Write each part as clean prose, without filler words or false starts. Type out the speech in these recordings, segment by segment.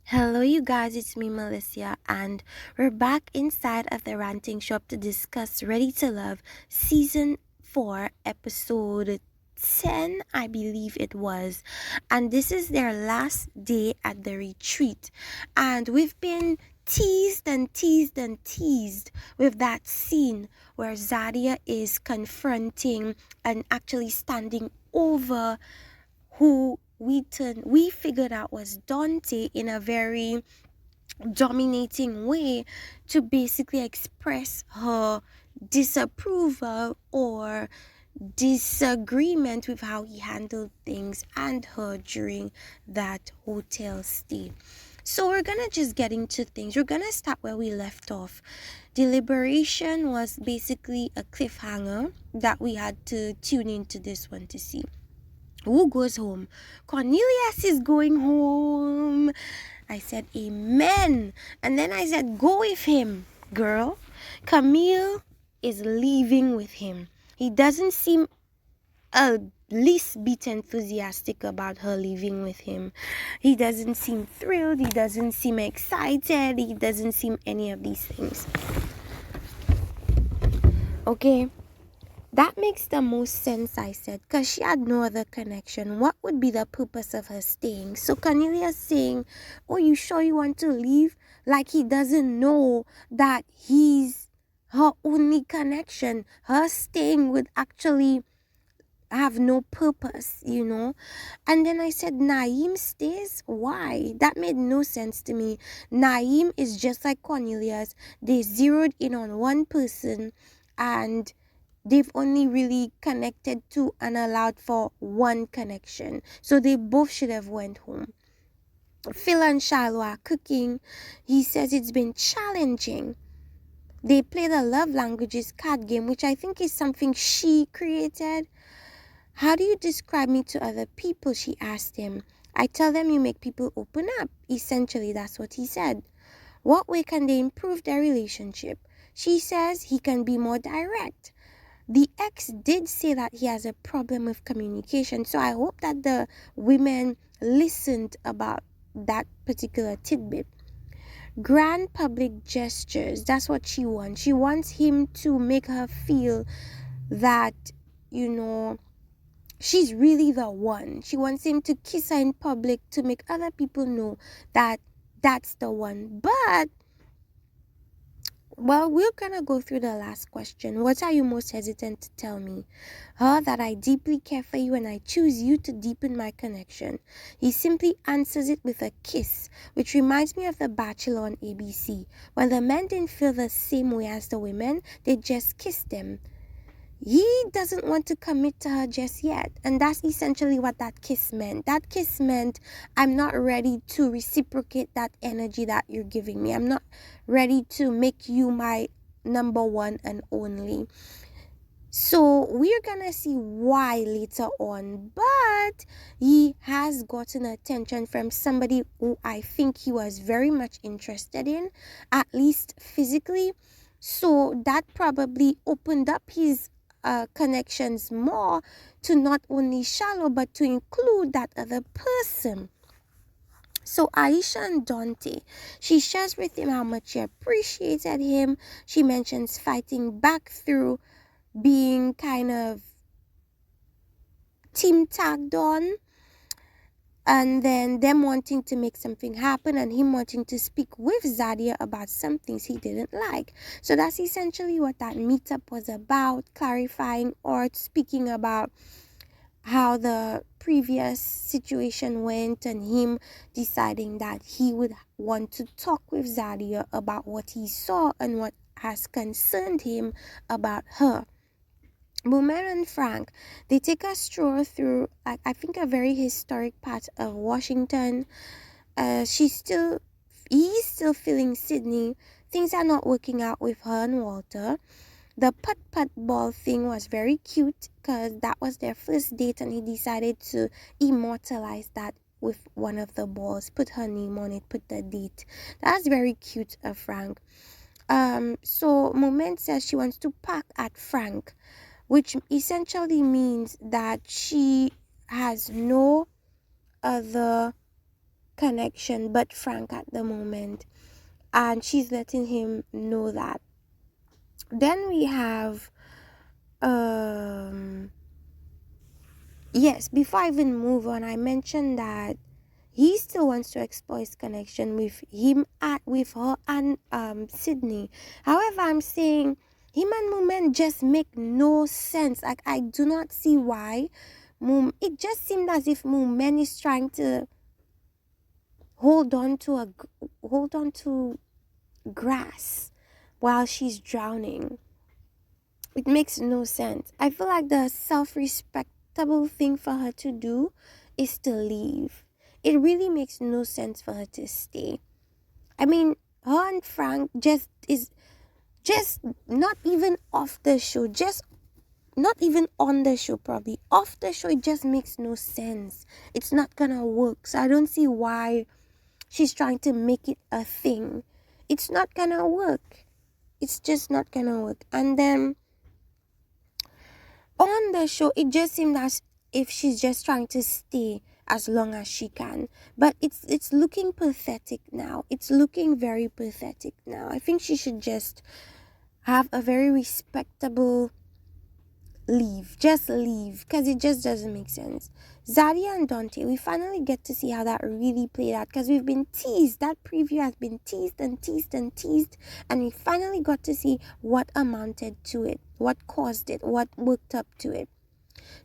Hello, you guys, it's me, Melissa, and we're back inside of the ranting shop to discuss Ready to Love Season 4, Episode 10, I believe it was. And this is their last day at the retreat. And we've been teased and teased and teased with that scene where Zadia is confronting and actually standing over who we figured out was Dante in a very dominating way to basically express her disapproval or disagreement with how he handled things and her during that hotel stay. So we're gonna just get into things. We're gonna start where we left off. Deliberation was basically a cliffhanger that we had to tune into this one to see. Who goes home? Cornelius is going home. I said, Amen. And then I said, Go with him, girl. Camille is leaving with him. He doesn't seem a least bit enthusiastic about her leaving with him. He doesn't seem thrilled. He doesn't seem excited. He doesn't seem any of these things. Okay. That makes the most sense, I said, because she had no other connection. What would be the purpose of her staying? So Cornelius saying, oh, you sure you want to leave? Like he doesn't know that he's her only connection. Her staying would actually have no purpose, you know. And then I said, Nayim stays? Why? That made no sense to me. Nayim is just like Cornelius. They zeroed in on one person and they've only really connected to and allowed for one connection. So they both should have went home. Phil and Shiloh are cooking. He says it's been challenging. They play the love languages card game, which I think is something she created. How do you describe me to other people? She asked him. I tell them you make people open up. Essentially, that's what he said. What way can they improve their relationship? She says he can be more direct. The ex did say that he has a problem with communication, so I hope that the women listened about that particular tidbit. Grand public gestures, that's what she wants. She wants him to make her feel that, you know, she's really the one. She wants him to kiss her in public to make other people know that that's the one. But well, we're gonna go through the last question. What are you most hesitant to tell me? Her that I deeply care for you and I choose you to deepen my connection. He simply answers it with a kiss, which reminds me of The Bachelor on ABC. When the men didn't feel the same way as the women, they just kissed them. He doesn't want to commit to her just yet. And that's essentially what that kiss meant. That kiss meant I'm not ready to reciprocate that energy that you're giving me. I'm not ready to make you my number one and only. So we're gonna see why later on. But he has gotten attention from somebody who I think he was very much interested in, at least physically. So that probably opened up his connections more to not only Shallow but to include that other person. So Aisha and Dante, she shares with him how much she appreciated him. She mentions fighting back through being kind of team tagged on, and then them wanting to make something happen and him wanting to speak with Zadia about some things he didn't like. So that's essentially what that meetup was about, clarifying or speaking about how the previous situation went and him deciding that he would want to talk with Zadia about what he saw and what has concerned him about her. Boomer and Frank, they take a stroll through, I think, a very historic part of Washington. He's still feeling Sydney. Things are not working out with her and Walter. The putt-putt ball thing was very cute because that was their first date and he decided to immortalize that with one of the balls, put her name on it, put the date. That's very cute of Frank. So Moment says she wants to park at Frank, which essentially means that she has no other connection but Frank at the moment, and she's letting him know that. Then we have yes, before I even move on, I mentioned that he still wants to explore his connection with her and Sydney. However, I'm saying him and Mumen just make no sense. Like, I do not see why. It just seemed as if Mumen is trying to hold on to grass while she's drowning. It makes no sense. I feel like the self-respectable thing for her to do is to leave. It really makes no sense for her to stay. I mean, her and Frank just not even off the show, just not even on the show, probably off the show. It just makes no sense. It's not gonna work. So I don't see why she's trying to make it a thing. It's not gonna work. It's just not gonna work. And then on the show, it just seemed as if she's just trying to stay as long as she can. But it's looking pathetic now. It's looking very pathetic now. I think she should just have a very respectable leave. Just leave, because it just doesn't make sense. Zadia and Dante, we finally get to see how that really played out, because we've been teased. That preview has been teased and teased and teased, and we finally got to see what amounted to it, what caused it, what worked up to it.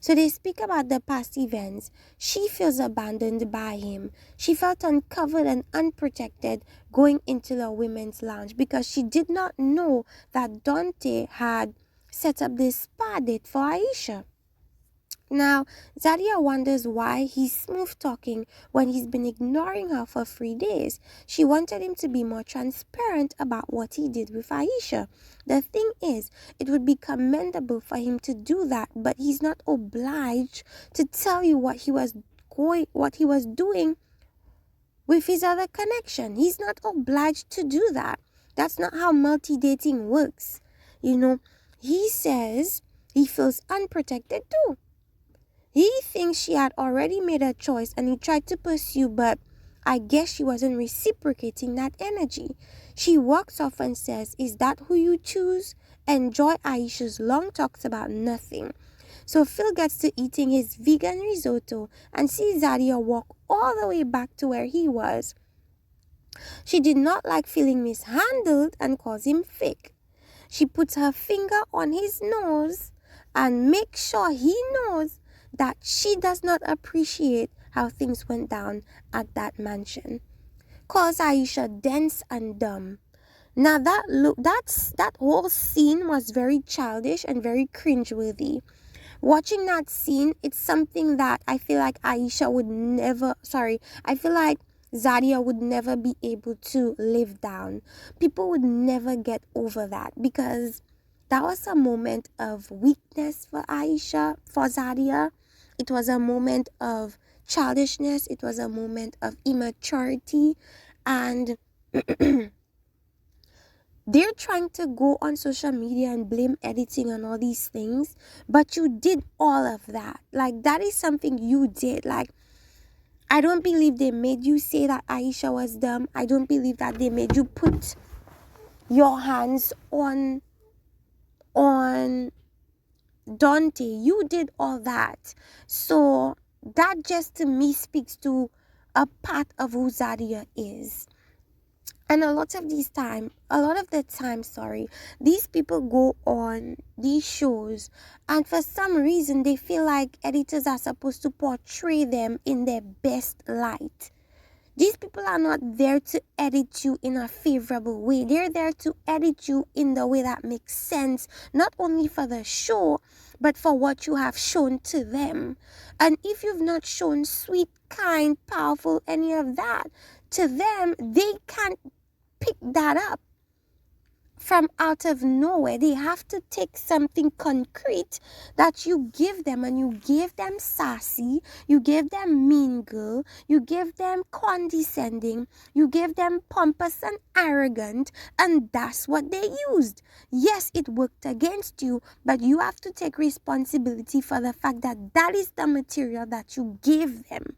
So they speak about the past events. She feels abandoned by him. She felt uncovered and unprotected going into the women's lounge because she did not know that Dante had set up this spa date for Aisha. Now, Zadia wonders why he's smooth talking when he's been ignoring her for 3 days. She wanted him to be more transparent about what he did with Aisha. The thing is, it would be commendable for him to do that, but he's not obliged to tell you what he was doing with his other connection. He's not obliged to do that. That's not how multi-dating works. He says he feels unprotected too. He thinks she had already made a choice and he tried to pursue, but I guess she wasn't reciprocating that energy. She walks off and says, "Is that who you choose?" Enjoy Aisha's long talks about nothing. So Phil gets to eating his vegan risotto and sees Zadia walk all the way back to where he was. She did not like feeling mishandled and calls him fake. She puts her finger on his nose and makes sure he knows that she does not appreciate how things went down at that mansion. Calls Aisha dense and dumb. Now that whole scene was very childish and very cringeworthy. Watching that scene, it's something that I feel like Zadia would never be able to live down. People would never get over that, because that was a moment of weakness for Zadia. It was a moment of childishness. It was a moment of immaturity. And they're trying to go on social media and blame editing and all these things. But you did all of that. Like, that is something you did. Like, I don't believe they made you say that Aisha was dumb. I don't believe that they made you put your hands on Dante. You did all that. So that just to me speaks to a part of who Zadia is. And a lot of the time, these people go on these shows and for some reason they feel like editors are supposed to portray them in their best light. These people are not there to edit you in a favorable way. They're there to edit you in the way that makes sense, not only for the show, but for what you have shown to them. And if you've not shown sweet, kind, powerful, any of that to them, they can't pick that up from out of nowhere. They have to take something concrete that you give them, and you give them sassy, you give them mean girl, you give them condescending, you give them pompous and arrogant, and that's what they used. Yes, it worked against you, but you have to take responsibility for the fact that that is the material that you gave them.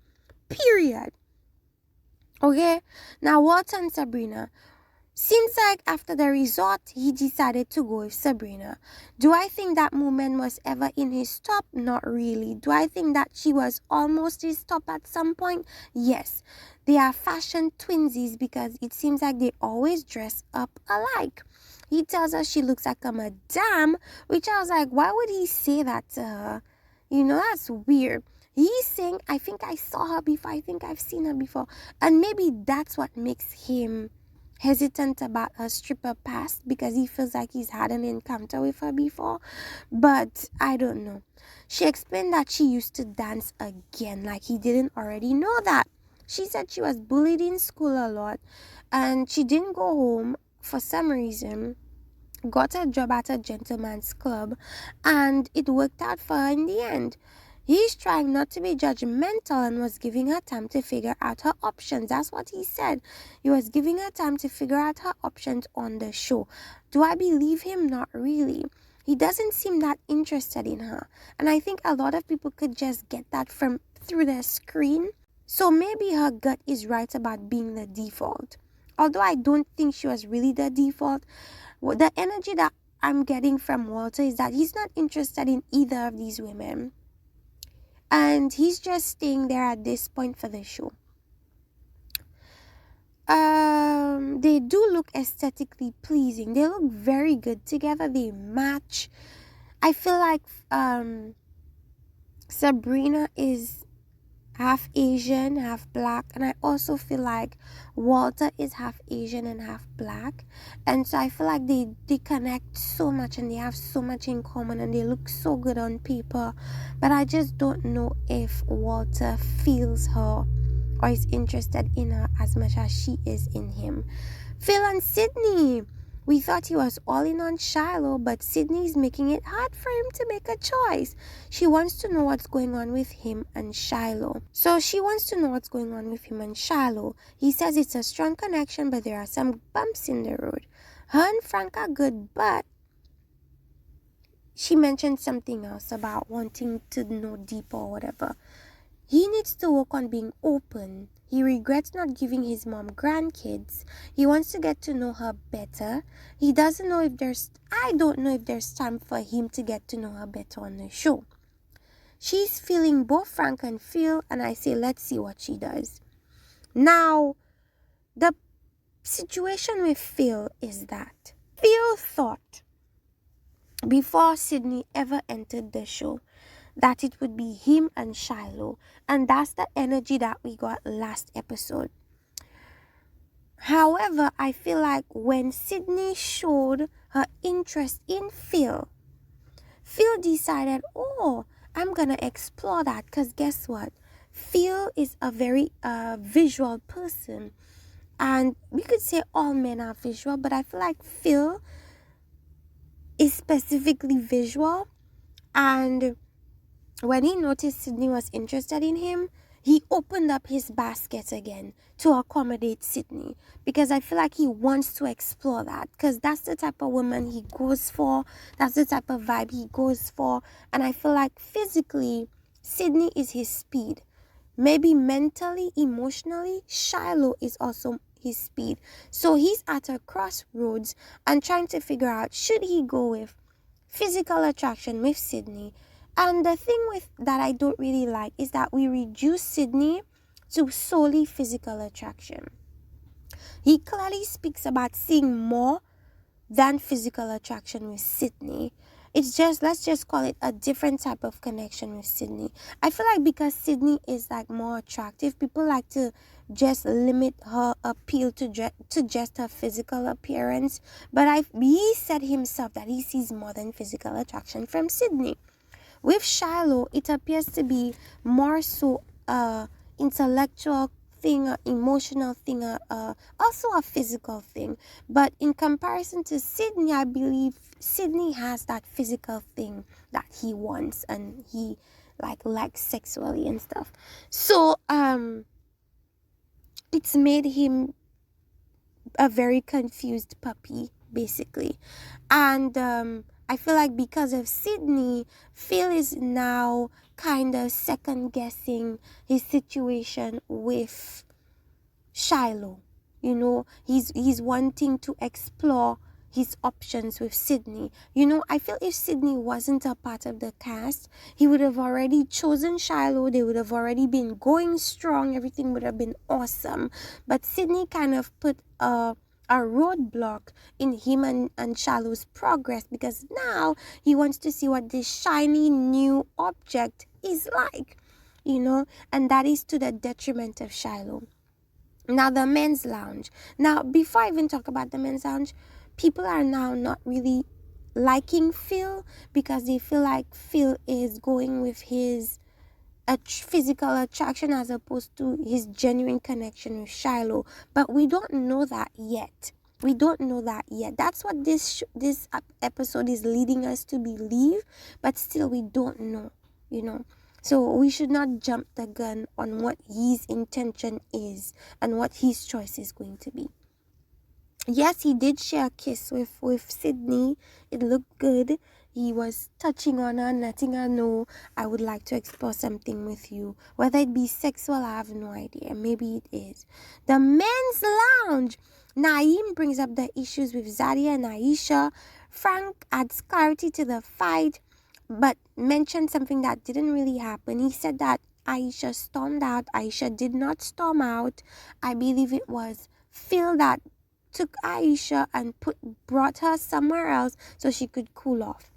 Period. Okay, now Walter and Sabrina. Seems like after the resort, he decided to go with Sabrina. Do I think that moment was ever in his top? Not really. Do I think that she was almost his top at some point? Yes. They are fashion twinsies because it seems like they always dress up alike. He tells her she looks like a madame, which I was like, why would he say that to her? That's weird. He's saying, I think I saw her before. I think I've seen her before. And maybe that's what makes him hesitant about her stripper past, because he feels like he's had an encounter with her before. But I don't know. She explained that she used to dance again, like he didn't already know that. She said she was bullied in school a lot and she didn't go home for some reason, got a job at a gentleman's club, and it worked out for her in the end. He's trying not to be judgmental and was giving her time to figure out her options. That's what he said. He was giving her time to figure out her options on the show. Do I believe him? Not really. He doesn't seem that interested in her. And I think a lot of people could just get that from through the screen. So maybe her gut is right about being the default. Although I don't think she was really the default. The energy that I'm getting from Walter is that he's not interested in either of these women. And he's just staying there at this point for the show. They do look aesthetically pleasing. They look very good together. They match. I feel like Sabrina is half Asian, half black, and I also feel like Walter is half Asian and half black, and so I feel like they connect so much and they have so much in common and they look so good on paper, but I just don't know if Walter feels her or is interested in her as much as she is in him. Phil and Sydney. We thought he was all in on Shiloh, but Sydney is making it hard for him to make a choice. She wants to know what's going on with him and Shiloh. He says it's a strong connection, but there are some bumps in the road. Her and Frank are good, but she mentioned something else about wanting to know deeper or whatever. He needs to work on being open. He regrets not giving his mom grandkids. He wants to get to know her better. I don't know if there's time for him to get to know her better on the show. She's feeling both Frank and Phil, and I say let's see what she does. Now, the situation with Phil is that Phil thought before Sydney ever entered the show that it would be him and Shiloh, and that's the energy that we got last episode. However, I feel like when Sydney showed her interest in Phil decided, I'm gonna explore that, because guess what? Phil is a very visual person, and we could say all men are visual, but I feel like Phil is specifically visual. And when he noticed Sydney was interested in him, he opened up his basket again to accommodate Sydney, because I feel like he wants to explore that, because that's the type of woman he goes for. That's the type of vibe he goes for. And I feel like physically, Sydney is his speed. Maybe mentally, emotionally, Shiloh is also his speed. So he's at a crossroads and trying to figure out, should he go with physical attraction with Sydney? And the thing with that I don't really like is that we reduce Sydney to solely physical attraction. He clearly speaks about seeing more than physical attraction with Sydney. It's just, let's just call it a different type of connection with Sydney. I feel like because Sydney is like more attractive, people like to just limit her appeal to just her physical appearance. But he said himself that he sees more than physical attraction from Sydney. With Shiloh, it appears to be more so intellectual thing, an emotional thing, also a physical thing. But in comparison to Sydney, I believe Sydney has that physical thing that he wants and he likes sexually and stuff. So it's made him a very confused puppy, basically. And I feel like because of Sydney, Phil is now kind of second guessing his situation with Shiloh. He's wanting to explore his options with Sydney. I feel if Sydney wasn't a part of the cast, he would have already chosen Shiloh. They would have already been going strong. Everything would have been awesome. But Sydney kind of put a roadblock in him and Shiloh's progress, because now he wants to see what this shiny new object is like, and that is to the detriment of Shiloh. Now, the men's lounge. Now, before I even talk about the men's lounge, people are now not really liking Phil, because they feel like Phil is going with his physical attraction as opposed to his genuine connection with Shiloh. But we don't know that yet. That's what this episode is leading us to believe, but still we don't know. So we should not jump the gun on what his intention is and what his choice is going to be. Yes, he did share a kiss with Sydney. It looked good. He was touching on her, letting her know, I would like to explore something with you. Whether it be sexual, I have no idea. Maybe it is. The men's lounge. Nayim brings up the issues with Zadia and Aisha. Frank adds clarity to the fight, but mentioned something that didn't really happen. He said that Aisha stormed out. Aisha did not storm out. I believe it was Phil that took Aisha and brought her somewhere else so she could cool off.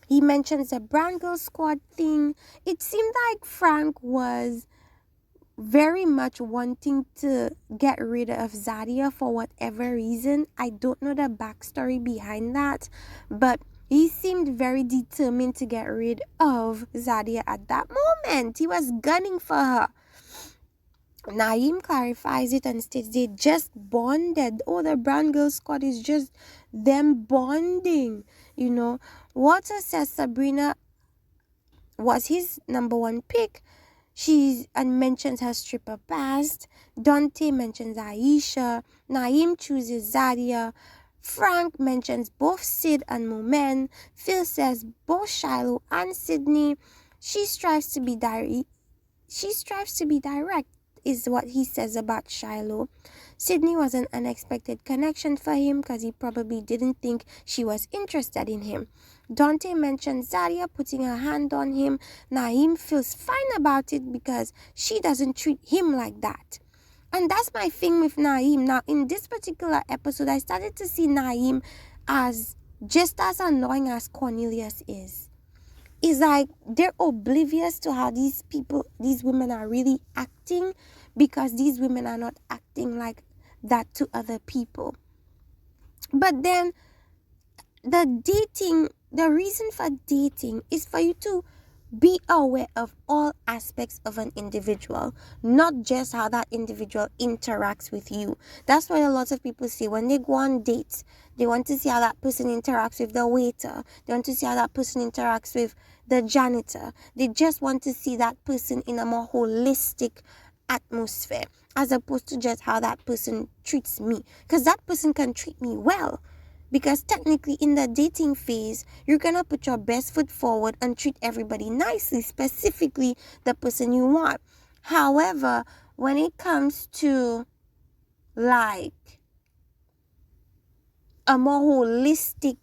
He mentions the Brown Girl Squad thing. It seemed like Frank was very much wanting to get rid of Zadia for whatever reason. I don't know the backstory behind that, but he seemed very determined to get rid of Zadia at that moment. He was gunning for her. Nayim clarifies it and states they just bonded. Oh, the Brown Girl Squad is just them bonding. Walter says Sabrina was his number one pick. And mentions her stripper past. Dante mentions Aisha. Nayim chooses Zadia. Frank mentions both Sid and Momen. Phil says both Shiloh and Sydney. She strives to be direct, is what he says about Shiloh. Sydney was an unexpected connection for him because he probably didn't think she was interested in him. Dante mentioned Zadia putting her hand on him. Nayim feels fine about it because she doesn't treat him like that. And that's my thing with Nayim. Now, in this particular episode, I started to see Nayim as just as annoying as Cornelius is. It's like they're oblivious to how these women are really acting, because these women are not acting like that to other people. But then the reason for dating is for you to be aware of all aspects of an individual, not just how that individual interacts with you. That's why a lot of people say when they go on dates, they want to see how that person interacts with the waiter. They want to see how that person interacts with the janitor. They just want to see that person in a more holistic atmosphere, as opposed to just how that person treats me. Because that person can treat me well. Because technically in the dating phase, you're going to put your best foot forward and treat everybody nicely, specifically the person you want. However, when it comes to like a more holistic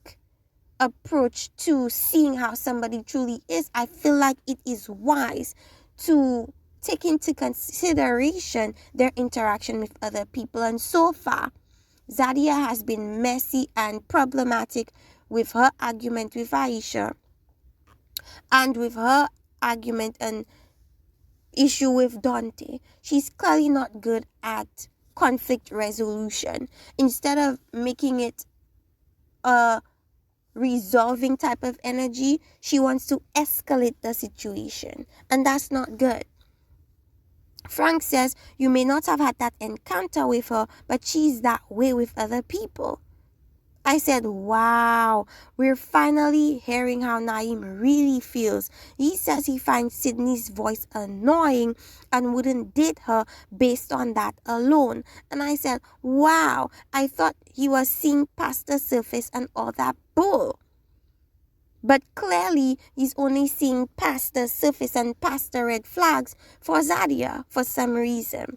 approach to seeing how somebody truly is, I feel like it is wise to take into consideration their interaction with other people. And so far, Zadia has been messy and problematic with her argument with Aisha, and with her argument and issue with Dante. She's clearly not good at conflict resolution. Instead of making it a resolving type of energy, she wants to escalate the situation, and that's not good. Frank says you may not have had that encounter with her, but she's that way with other people. I said, wow, we're finally hearing how Nayim really feels. He says he finds Sydney's voice annoying and wouldn't date her based on that alone. And I said, wow, I thought he was seeing past the surface and all that bull. But clearly, he's only seeing past the surface and past the red flags for Zadia for some reason.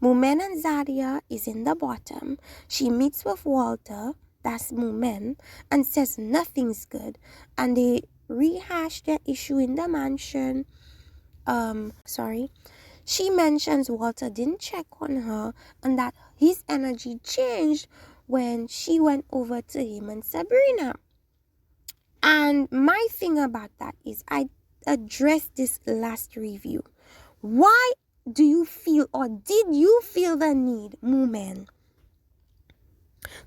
Mumen and Zadia is in the bottom. She meets with Walter, that's Mumen, and says nothing's good. And they rehash their issue in the mansion. She mentions Walter didn't check on her and that his energy changed when she went over to him and Sabrina. And my thing about that is I addressed this last review. Why do you feel, or did you feel the need, Mumen,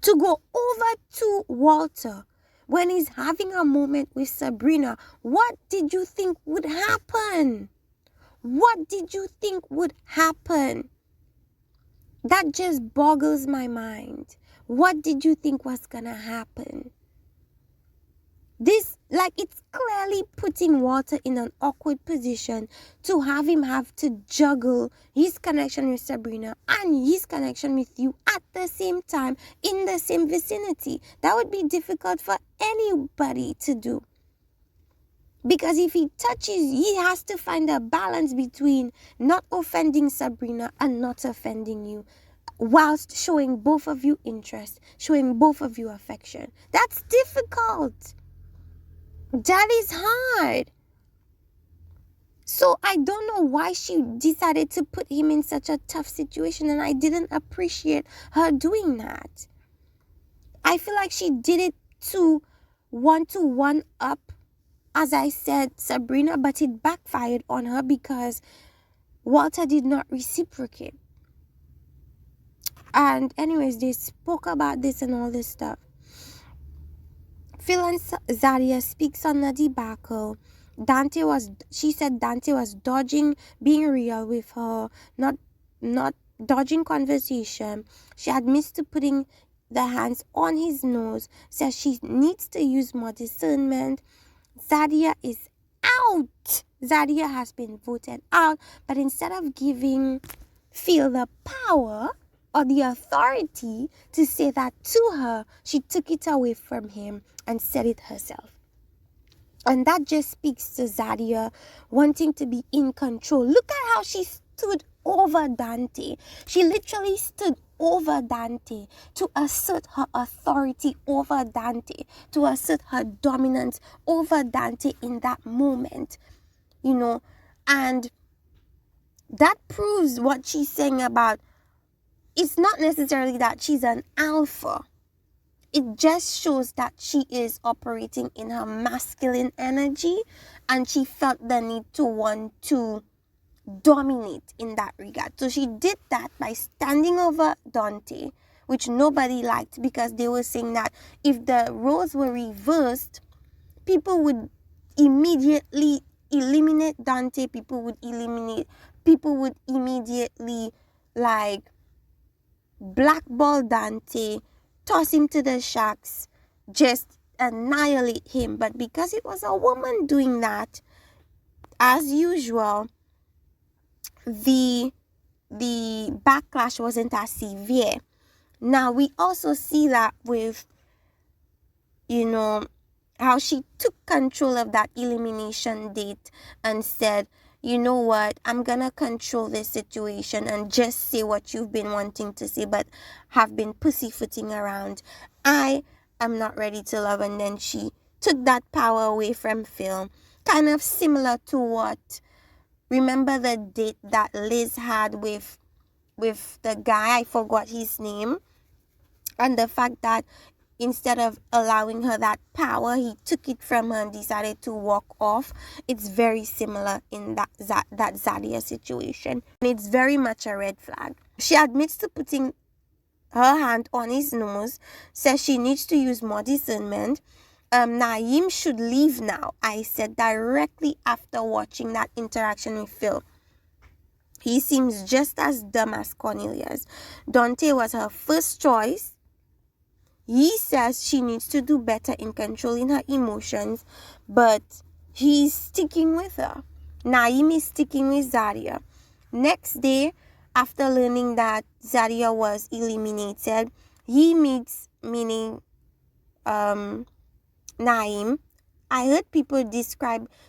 to go over to Walter when he's having a moment with Sabrina? What did you think would happen? What did you think would happen? That just boggles my mind. What did you think was gonna happen? This, it's clearly putting Walter in an awkward position to have him have to juggle his connection with Sabrina and his connection with you at the same time in the same vicinity. That would be difficult for anybody to do. Because if he touches, he has to find a balance between not offending Sabrina and not offending you, whilst showing both of you interest, showing both of you affection. That's difficult. That is hard. So I don't know why she decided to put him in such a tough situation, and I didn't appreciate her doing that. I feel like she did it to one up, as I said, Sabrina, but it backfired on her because Walter did not reciprocate. And anyways, they spoke about this and all this stuff. Phil and Zadia speaks on the debacle. She said Dante was dodging being real with her, not dodging conversation. She admits to putting the hands on his nose, says she needs to use more discernment. Zadia is out. Zadia has been voted out, but instead of giving Phil the power or the authority to say that to her, she took it away from him and said it herself. And that just speaks to Zadia wanting to be in control. Look at how she stood over Dante. She literally stood over Dante to assert her authority over Dante, to assert her dominance over Dante in that moment, and that proves what she's saying about it's not necessarily that she's an alpha. It just shows that she is operating in her masculine energy, and she felt the need to want to dominate in that regard. So she did that by standing over Dante, which nobody liked because they were saying that if the roles were reversed, people would immediately eliminate Dante. People would immediately blackball Dante, toss him to the sharks, just annihilate him. But because it was a woman doing that, as usual, the backlash wasn't as severe. Now we also see that with how she took control of that elimination date and said, you know what, I'm gonna control this situation and just say what you've been wanting to say but have been pussyfooting around. I am not ready to love. And then she took that power away from Phil, kind of similar to what, remember the date that Liz had with the guy, I forgot his name, and the fact that instead of allowing her that power, he took it from her and decided to walk off. It's very similar in that Zadia situation. And it's very much a red flag. She admits to putting her hand on his nose, says she needs to use more discernment. Nayim should leave now, I said directly after watching that interaction with Phil. He seems just as dumb as Cornelius. Dante was her first choice. He says she needs to do better in controlling her emotions, but he's sticking with her. Nayim is sticking with Zadia. Next day, after learning that Zadia was eliminated, he meets, meaning Nayim. I heard people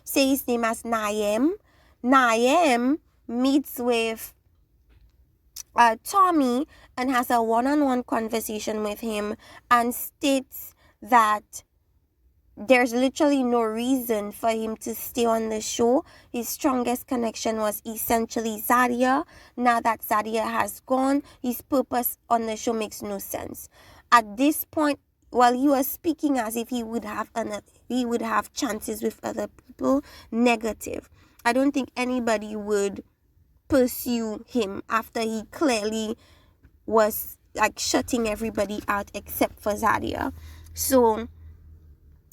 say his name as Nayim. Nayim meets with Tommy and has a one-on-one conversation with him and states that there's literally no reason for him to stay on the show. His strongest connection was essentially Zadia. Now that Zadia has gone, his purpose on the show makes no sense. At this point, while he was speaking as if he would have chances with other people, negative. I don't think anybody would pursue him after he clearly was like shutting everybody out except for Zadia. So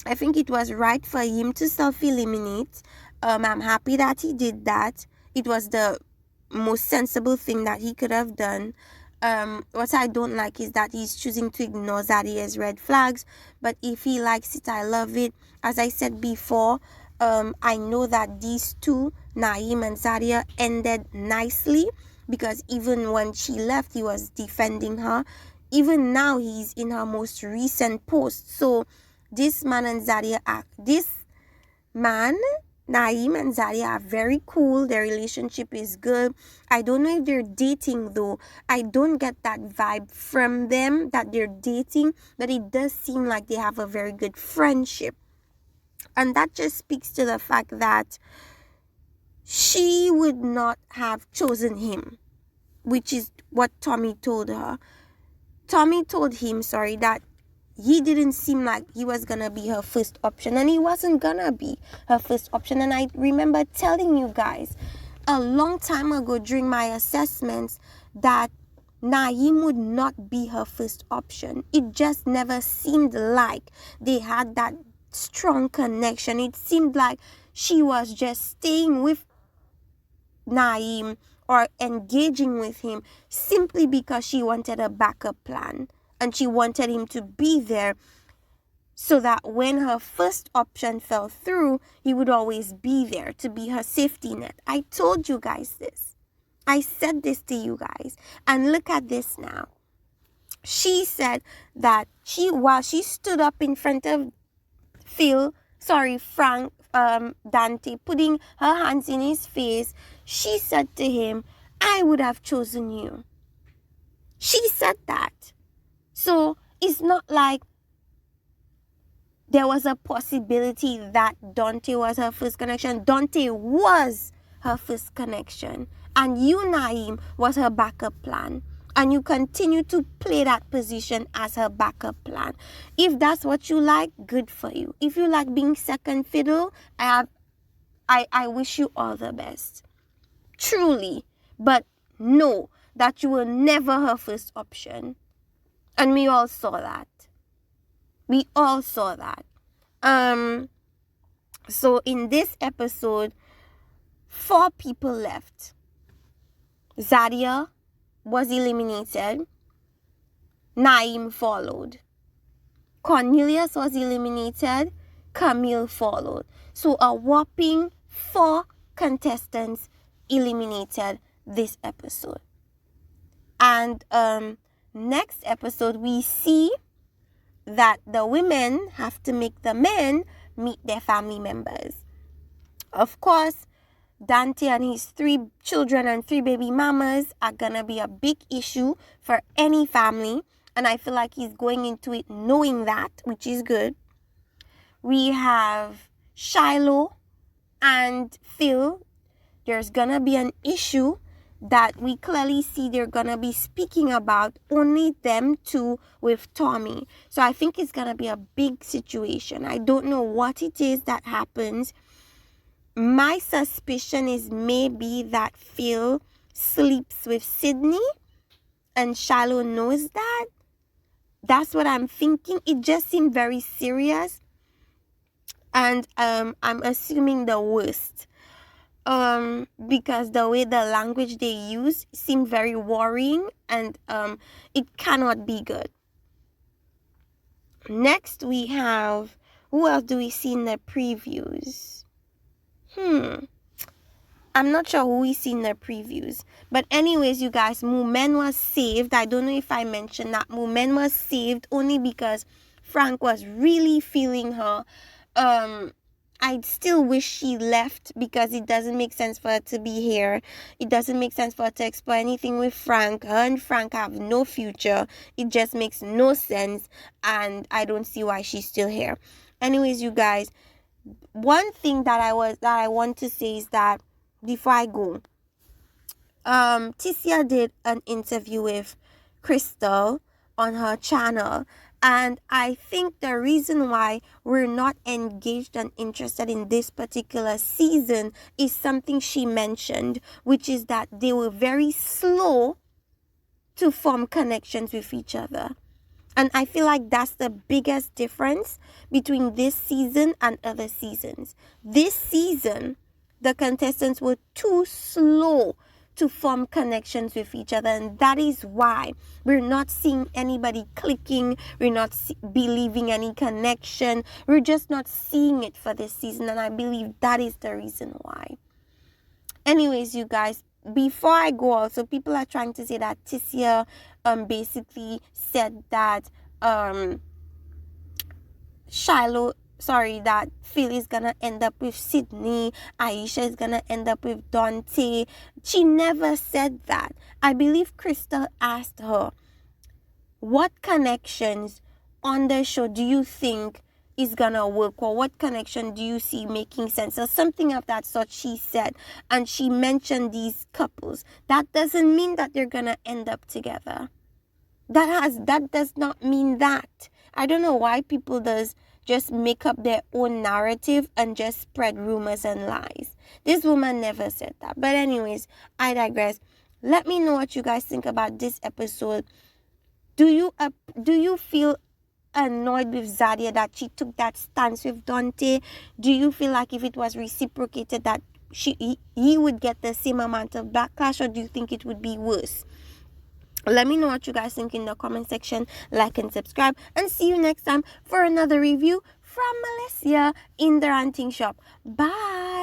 I think it was right for him to self-eliminate. I'm happy that he did that. It was the most sensible thing that he could have done. What I don't like is that he's choosing to ignore Zadia's red flags. But if he likes it, I love it. As I said before, I know that these two, Nayim and Zadia, ended nicely. Because even when she left, he was defending her. Even now, he's in her most recent post. So this man, Nayim and Zadia are very cool. Their relationship is good. I don't know if they're dating though. I don't get that vibe from them that they're dating, but it does seem like they have a very good friendship. And that just speaks to the fact that she would not have chosen him, which is what Tommy told her. Tommy told him, that he didn't seem like he was gonna be her first option, and he wasn't gonna be her first option. And I remember telling you guys a long time ago during my assessments that Nayim would not be her first option. It just never seemed like they had that strong connection. It seemed like she was just staying with Nayim or engaging with him simply because she wanted a backup plan. And she wanted him to be there so that when her first option fell through, he would always be there to be her safety net. I told you guys this. I said this to you guys. And look at this now. She said that while she stood up in front of Frank Dante, putting her hands in his face, she said to him, I would have chosen you. She said that. So it's not like there was a possibility that Dante was her first connection. Dante was her first connection. And you, Nayim, was her backup plan. And you continue to play that position as her backup plan. If that's what you like, good for you. If you like being second fiddle, I wish you all the best. Truly. But know that you were never her first option. And we all saw that. So in this episode, 4 people left. Zadia was eliminated. Nayim followed. Cornelius was eliminated. Camille followed. So a whopping 4 contestants eliminated this episode. And next episode, we see that the women have to make the men meet their family members. Of course, Dante and his 3 children and 3 baby mamas are gonna be a big issue for any family. And I feel like he's going into it knowing that, which is good. We have Shiloh and Phil. There's gonna be an issue that we clearly see they're gonna be speaking about, only them 2 with Tommy. So I think it's gonna be a big situation. I don't know what it is that happens. My suspicion is maybe that Phil sleeps with Sydney and Shiloh knows that. That's what I'm thinking. It just seemed very serious. And I'm assuming the worst. Because the way the language they use seemed very worrying, and it cannot be good. Next we have, who else do we see in the previews? I'm not sure who we see in the previews. But anyways, you guys, Mumen was saved. I don't know if I mentioned that. Mumen was saved only because Frank was really feeling her. I still wish she left because it doesn't make sense for her to be here. It doesn't make sense for her to explore anything with Frank. Her and Frank have no future. It just makes no sense, and I don't see why she's still here. Anyways, you guys, one thing that I want to say is that before I go, Ticia did an interview with Crystal on her channel, and I think the reason why we're not engaged and interested in this particular season is something she mentioned, which is that they were very slow to form connections with each other. And I feel like that's the biggest difference between this season and other seasons. This season, the contestants were too slow to form connections with each other, and that is why we're not seeing anybody clicking. We're not believing any connection. We're just not seeing it for this season, and I believe that is the reason why. Anyways, you guys, before I go, also people are trying to say that Ticia basically said that that Phil is gonna end up with Sydney, Aisha is gonna end up with Dante. She never said that. I believe Crystal asked her, what connections on the show do you think is gonna work, or what connection do you see making sense, or something of that sort she said, and she mentioned these couples. That doesn't mean that they're gonna end up together. That does not mean that. I don't know why people just make up their own narrative and just spread rumors and lies. This woman never said that. But anyways, I digress. Let me know what you guys think about this episode. Do you feel annoyed with Zadia that she took that stance with Dante? Do you feel like if it was reciprocated that he would get the same amount of backlash, or do you think it would be worse? Let me know what you guys think in the comment section. Like and subscribe, and see you next time for another review from Malaysia in the ranting shop. Bye.